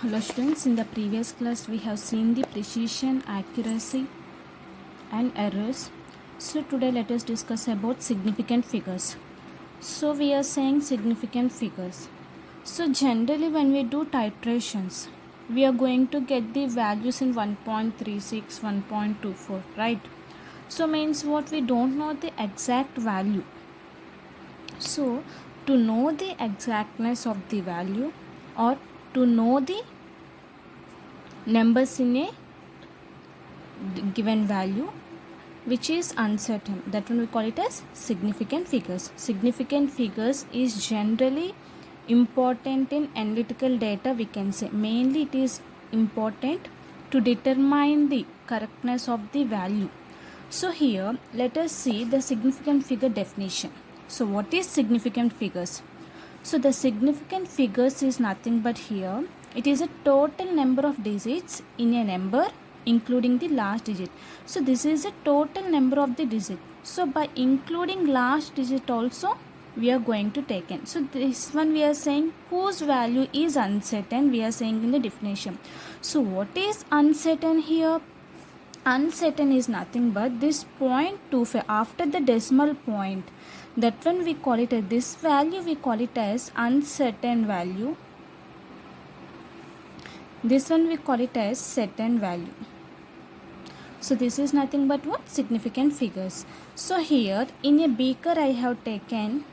Hello students, in the previous class we have seen the precision, accuracy and errors. So today let us discuss about significant figures. So we are saying significant figures. So generally when we do titrations, we are going to get the values in 1.36, 1.24, right? So means what, we don't know the exact value. So to know the exactness of the value or to know the numbers in a given value which is uncertain, that one we call it as significant figures. Significant figures is generally important in analytical data, we can say. Mainly it is important to determine the correctness of the value. So here let us see the significant figure definition. So what is significant figures? So the significant figures is nothing but here it is a total number of digits in a number including the last digit. So this is a total number of the digit. So by including last digit also we are going to take in. So this one we are saying whose value is uncertain, we are saying in the definition. So what is uncertain here? Uncertain is nothing but this 0.25 after the decimal point, that when we call it as this value, we call it as uncertain value. This one we call it as certain value. So this is nothing but what? Significant figures. So here in a beaker I have taken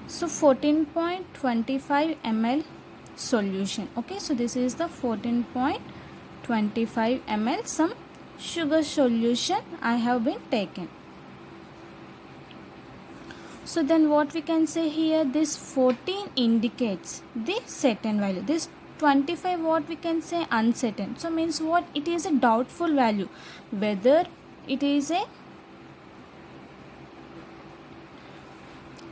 14.25 ml solution. Okay, so this is the 14.25 ml some sugar solution I have been taken. So then what we can say here, this 14 indicates the certain value. This 25 what we can say uncertain. So means what? It is a doubtful value. Whether it is a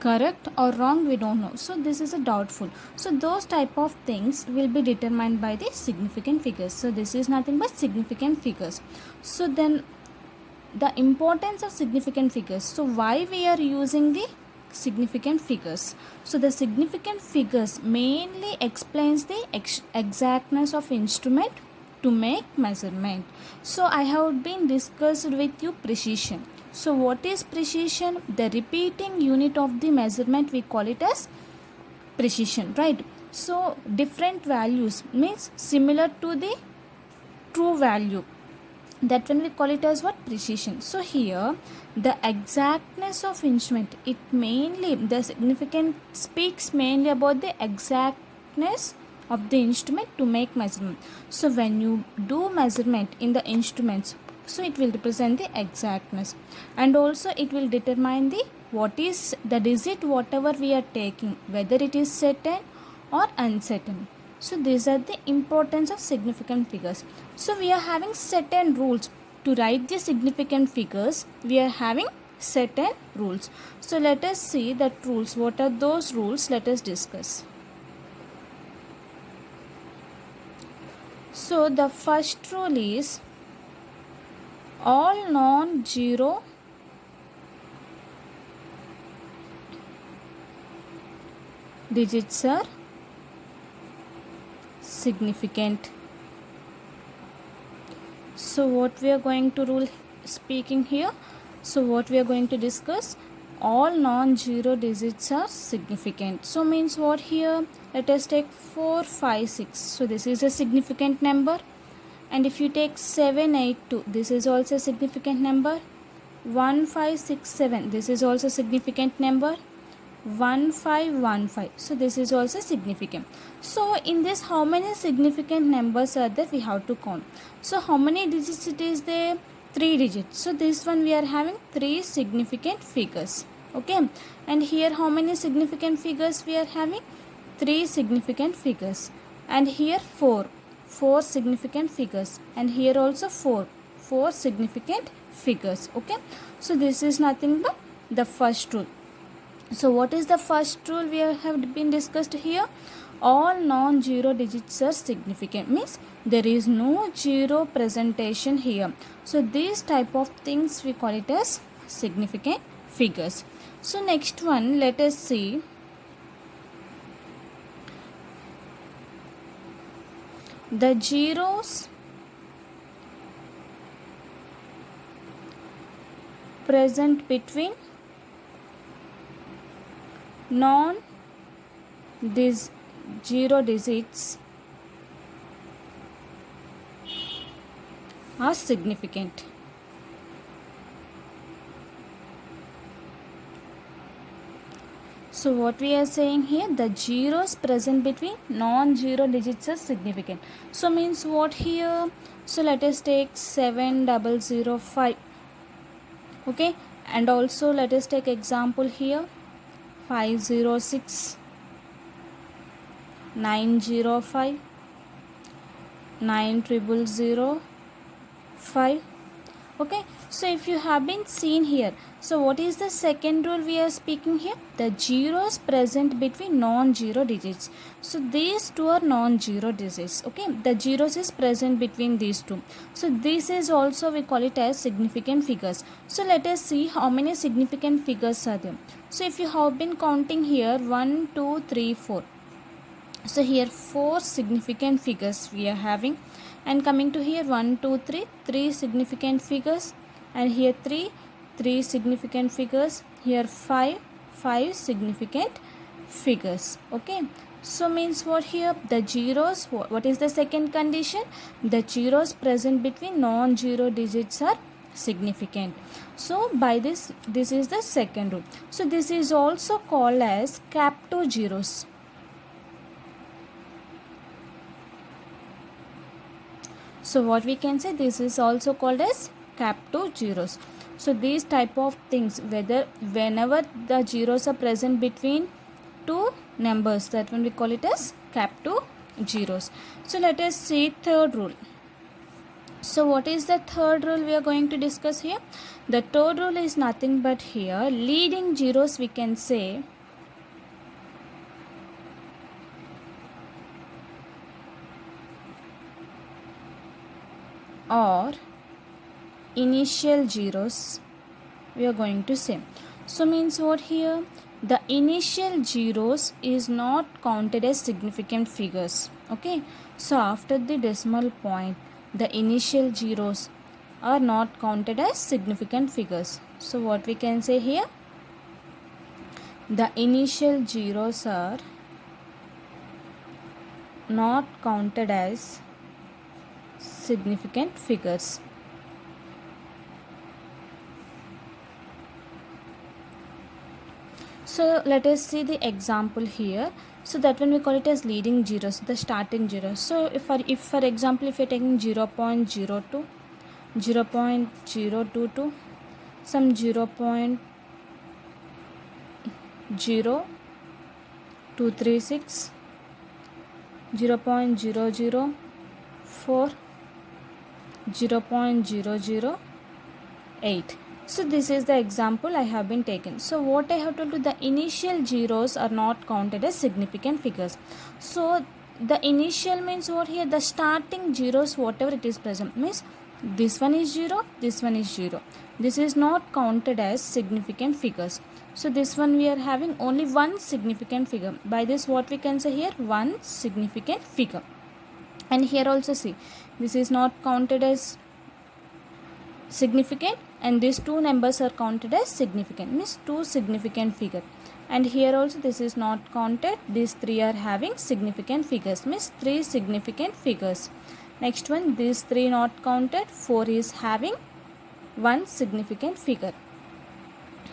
correct or wrong, we don't know. So this is a doubtful. So those type of things will be determined by the significant figures. So this is nothing but significant figures. So then the importance of significant figures. So why we are using the significant figures? So the significant figures mainly explains the exactness of instrument to make measurement. So I have been discussed with you precision. So what is precision? The repeating unit of the measurement, we call it as precision, right? So different values means similar to the true value, that when we call it as what? Precision. So here the exactness of instrument, it mainly, the significant speaks mainly about the exactness of the instrument to make measurement. So when you do measurement in the instruments, so it will represent the exactness, and also it will determine the what is the digit whatever we are taking, whether it is certain or uncertain. So these are the importance of significant figures. So we are having certain rules to write the significant figures. We are having certain rules. So let us see that rules. What are those rules? Let us discuss. So the first rule is all non-zero digits are significant. So what we are going to rule speaking here? So what we are going to discuss? All non-zero digits are significant. So means what here? Let us take 4, 5, 6. So this is a significant number. And if you take 7, 8, 2, this is also a significant number. 1, 5, 6, 7, this is also a significant number. 1, 5, 1, 5. So this is also significant. So in this, how many significant numbers are there? We have to count. So how many digits it is there? 3 digits. So this one we are having 3 significant figures. Okay. And here how many significant figures we are having? 3 significant figures. And here 4 significant figures. And here also 4 significant figures. Okay. So this is nothing but the first rule. So what is the first rule we have been discussed here? All non-zero digits are significant, means there is no zero presentation here. So these type of things we call it as significant figures. So next one, let us see the zeros present between non these zero digits are significant. So what we are saying here, the zeros present between non-zero digits are significant. So means what here? So let us take 7005. Okay, and also let us take example here 506, 905, 9005. Okay, so if you have been seen here, so what is the second rule we are speaking here? The zeros present between non-zero digits. So these two are non-zero digits. Okay, the zeros is present between these two. So this is also, we call it as significant figures. So let us see how many significant figures are there. So if you have been counting here 1 2 3 4, so here 4 significant figures we are having, and coming to here 1 2 3, 3 significant figures, and here 3 significant figures, here 5 significant figures. Okay, so means what here? The zeros, what is the second condition? The zeros present between non-zero digits are significant. So by this is the second rule. So this is also called as CAPTO zeros. So what we can say, this is also called as CAPTO zeros. So these type of things, whenever the zeros are present between two numbers, that one we call it as CAPTO zeros. So let us see third rule. So what is the third rule we are going to discuss here? The third rule is nothing but here leading zeros we can say or initial zeros we are going to say. So means what here? The initial zeros is not counted as significant figures. Okay, so after the decimal point, the initial zeros are not counted as significant figures. So what we can say here? The initial zeros are not counted as significant figures. So let us see the example here. So that one we call it as leading zeros, the starting zeros. So if for example, if you're taking 0.02, 0.022, some 0.0236, 0.004, 0.008. So this is the example I have been taken. So what I have told you, the initial zeros are not counted as significant figures. So the initial means what here? The starting zeros, whatever it is present, means this one is 0, this one is 0. This is not counted as significant figures. So this one we are having only one significant figure. By this what we can say here? One significant figure. And here also see, this is not counted as significant, and these two numbers are counted as significant, means two significant figure. And here also this is not counted, these three are having significant figures, means three significant figures. Next one, these three not counted, 4 is having one significant figure.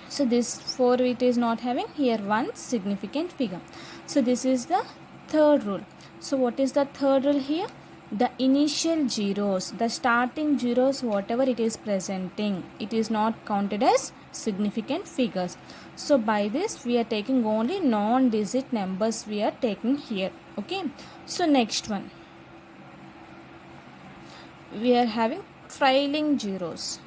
So this 4 it is not having, here one significant figure. So this is the third rule. So what is the third rule here? The initial zeros, the starting zeros, whatever it is presenting, it is not counted as significant figures. So by this we are taking only non-digit numbers we are taking here. Okay, so next one, we are having trailing zeros.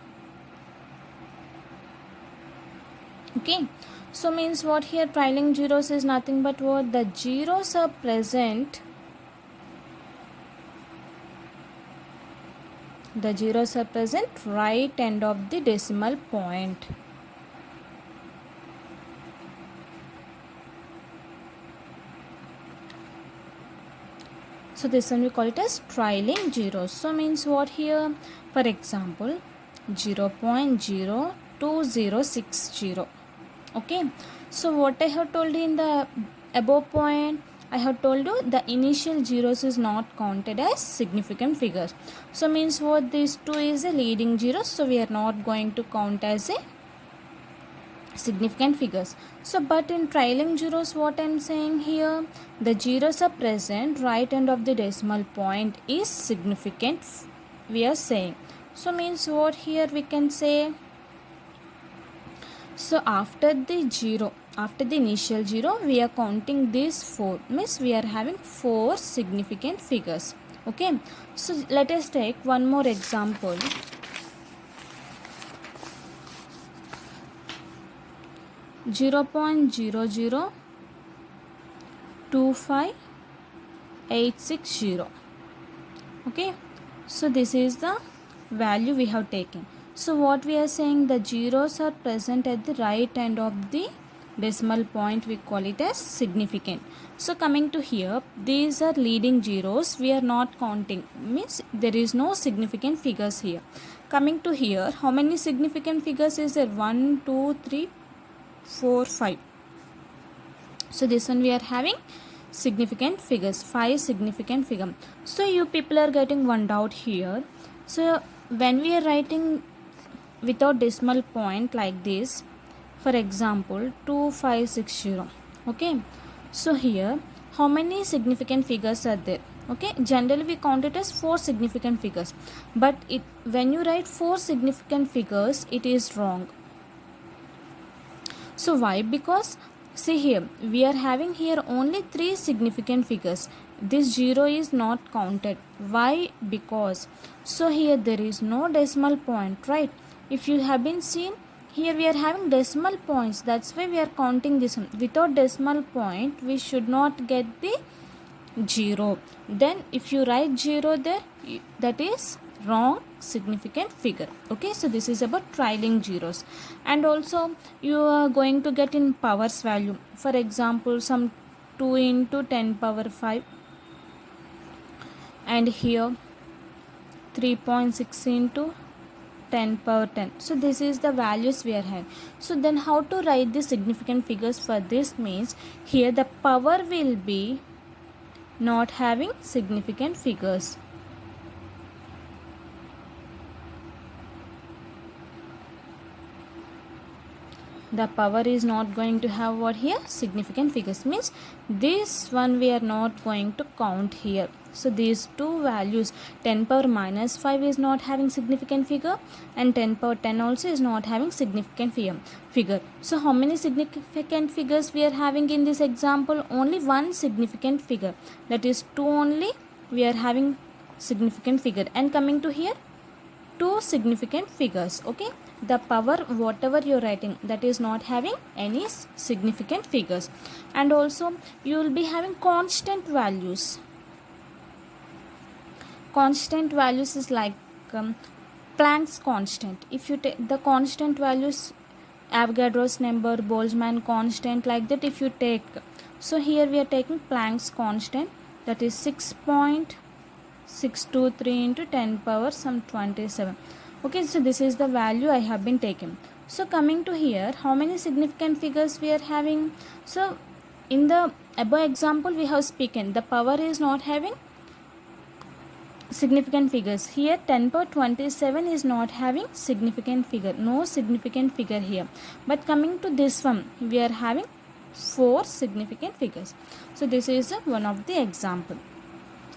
Okay, so means what here? Trailing zeros is nothing but what? The zeros are present, the zeros are present right end of the decimal point. So this one we call it as trailing zeros. So means what here? For example, 0.02060. Okay. So what I have told you in the above point, I have told you the initial zeros is not counted as significant figures. So means what, these two is a leading zeros. So we are not going to count as a significant figures. So but in trailing zeros, what I'm saying here, the zeros are present right end of the decimal point is significant, we are saying. So means what here we can say, so after the zero, after the initial zero, we are counting these four, means we are having four significant figures. Okay, so let us take one more example. 0.0025860. Okay, so this is the value we have taken. So what we are saying, the zeros are present at the right end of the decimal point, we call it as significant. So coming to here, these are leading zeros, we are not counting, means there is no significant figures here. Coming to here, how many significant figures is there? 1 2 3 4 5. So this one we are having significant figures, 5 significant figure. So you people are getting one doubt here. So when we are writing without decimal point like this, for example 2560, okay, so here how many significant figures are there? Okay, generally we count it as 4 significant figures, but when you write 4 significant figures, it is wrong. So why? Because see here, we are having here only 3 significant figures. This 0 is not counted. Why? Because so here there is no decimal point, right? If you have been seen, here we are having decimal points. That's why we are counting this one. Without decimal point, we should not get the 0. Then if you write 0 there, that is wrong significant figure. Okay, so this is about trailing zeros. And also you are going to get in powers value, for example some 2 into 10 power 5, and here 3.6 into 10 power 10. So this is the values we are having. So then how to write the significant figures for this? Means here the power will be not having significant figures. The power is not going to have what here? Significant figures, means this one we are not going to count here. So these two values, 10 power minus 5 is not having significant figure, and 10 power 10 also is not having significant figure. So how many significant figures we are having in this example? Only one significant figure, that is 2 only we are having significant figure. And coming to here, 2 significant figures. Okay, the power whatever you're writing, that is not having any significant figures. And also you will be having constant values. Constant values is like Planck's constant. If you take the constant values, Avogadro's number, Boltzmann constant, like that if you take, so here we are taking Planck's constant, that is 6.623 into 10 power some 27. Okay, so this is the value I have been taken. So coming to here, how many significant figures we are having? So in the above example we have spoken, the power is not having significant figures. Here 10 power 27 is not having significant figure, no significant figure here. But coming to this one, we are having 4 significant figures. So this is one of the example.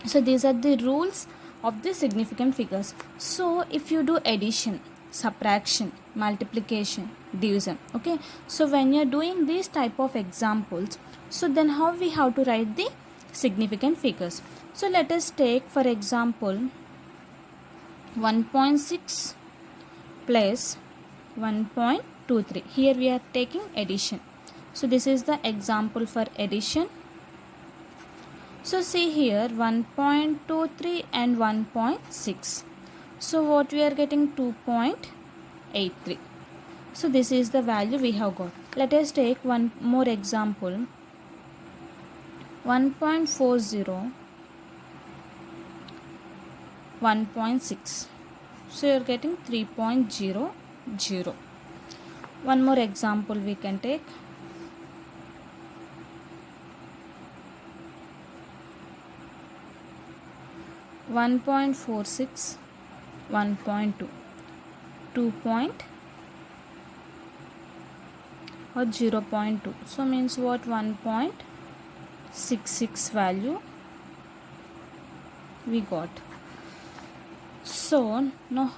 So these are the rules of the significant figures. So if you do addition, subtraction, multiplication, division, okay, so when you are doing these type of examples, so then how we have to write the significant figures? So let us take for example 1.6 plus 1.23. Here we are taking addition. So this is the example for addition. So see here 1.23 and 1.6. So what we are getting? 2.83. So this is the value we have got. Let us take one more example. 1.40 1.6. So you're getting 3.00. One more example we can take. 1.46, 1.2, 2 point or 0.2. So means what? 1.66 value we got. So now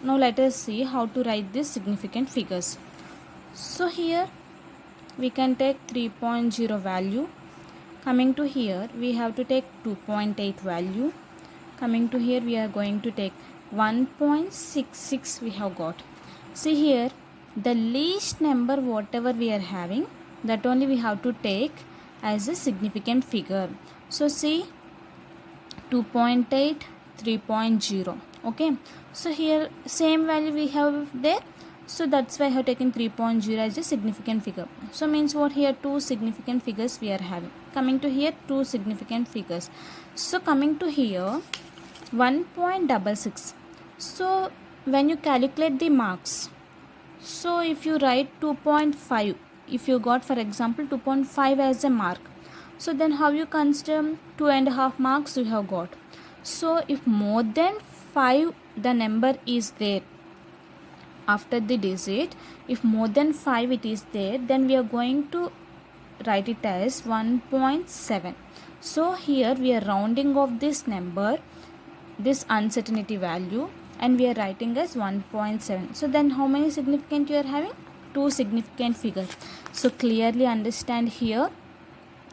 let us see how to write these significant figures. So here we can take 3.0 value. Coming to here we have to take 2.8 value. Coming to here we are going to take 1.66 we have got. See here, the least number whatever we are having, that only we have to take as a significant figure. So see, 2.8, 3.0. Okay, so here same value we have there, so that's why I have taken 3.0 as a significant figure. So means what? Here two significant figures we are having. Coming to here, two significant figures. So coming to here, 1.66. So when you calculate the marks, so if you write 2.5, if you got for example 2.5 as a mark, so then how you consider 2.5 marks you have got. So if more than 5 the number is there after the digit, if more than 5 it is there, then we are going to write it as 1.7. So here we are rounding off this number, this uncertainty value, and we are writing as 1.7. So then how many significant you are having? Two significant figures. So clearly understand here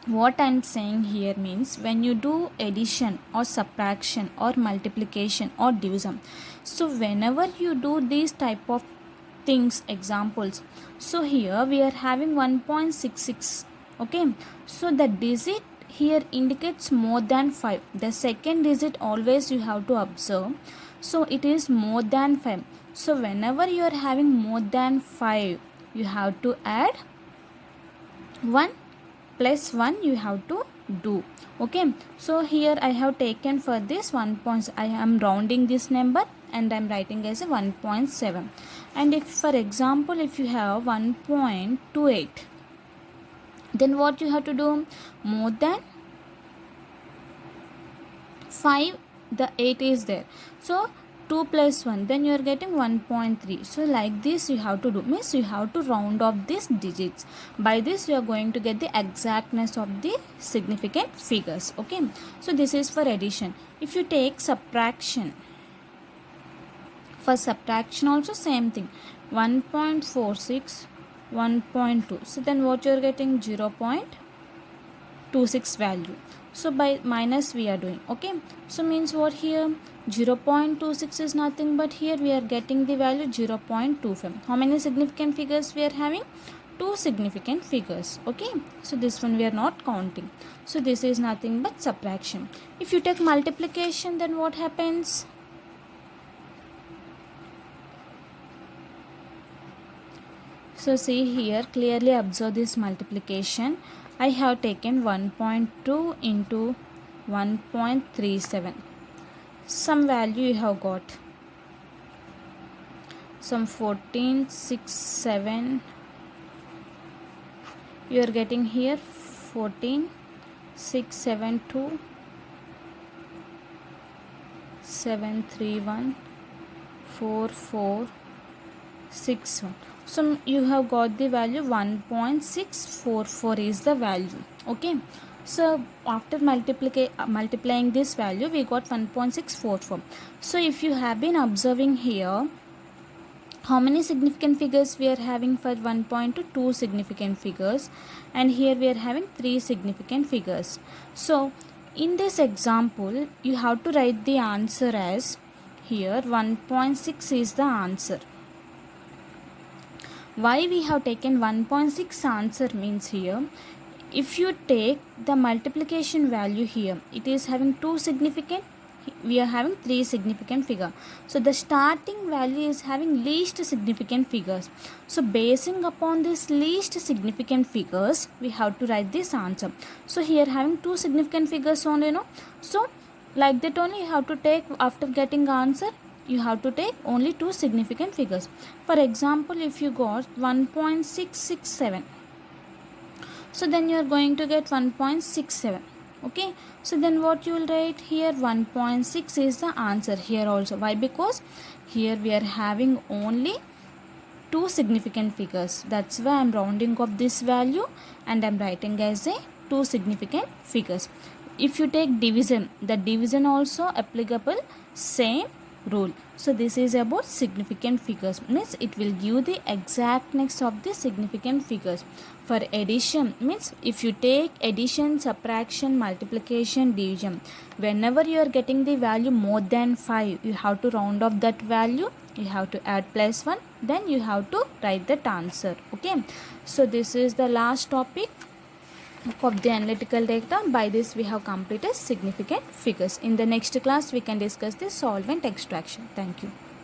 what I am saying here means when you do addition or subtraction or multiplication or division, so whenever you do these type of things, examples, so here we are having 1.66. okay, so the digit here indicates more than 5. The second digit always you have to observe, so it is more than 5. So whenever you are having more than 5, you have to add 1 plus 1 you have to do. Okay, so here I have taken for this 1. I am rounding this number and I am writing as a 1.7. and if for example if you have 1.28, then what you have to do? More than 5 the 8 is there, so 2 plus 1, then you are getting 1.3. so like this you have to do, means you have to round off these digits. By this you are going to get the exactness of the significant figures. Okay, so this is for addition. If you take subtraction, for subtraction also same thing, 1.46, 1.2, so then what you are getting? 0.26 value. So by minus we are doing. Okay, so means what? Here 0.26 is nothing but here we are getting the value 0.25. how many significant figures we are having? Two significant figures. Okay, so this one we are not counting, so this is nothing but subtraction. If you take multiplication, then what happens? So see here, clearly observe this multiplication. I have taken 1.2 into 1.37. Some value you have got. Some 14, 6, 7. You are getting here 14, 6, 7, 2, 7, 3, 1, 4, 4, 6, 1. So you have got the value 1.644 is the value. Okay, so after multiplying this value we got 1.644. so if you have been observing here, how many significant figures we are having for 1.2? Two significant figures, and here we are having three significant figures. So in this example you have to write the answer as here 1.6 is the answer. Why we have taken 1.6 answer means here, if you take the multiplication value here, it is having two significant, we are having three significant figure. So the starting value is having least significant figures. So basing upon this least significant figures, we have to write this answer. So here having two significant figures only, no? So like that only you have to take, after getting answer you have to take only two significant figures. For example, if you got 1.667, so then you are going to get 1.67. Okay, so then what you will write here, 1.6 is the answer here also. Why? Because here we are having only two significant figures, that's why I'm rounding off this value and I'm writing as a two significant figures. If you take division, the division also applicable, same rule. So this is about significant figures, means it will give the exactness of the significant figures. For addition, means if you take addition, subtraction, multiplication, division, whenever you are getting the value more than 5, you have to round off that value, you have to add +1, then you have to write that answer. Okay, so this is the last topic of the analytical data. By this we have completed significant figures. In the next class we can discuss the solvent extraction. Thank you.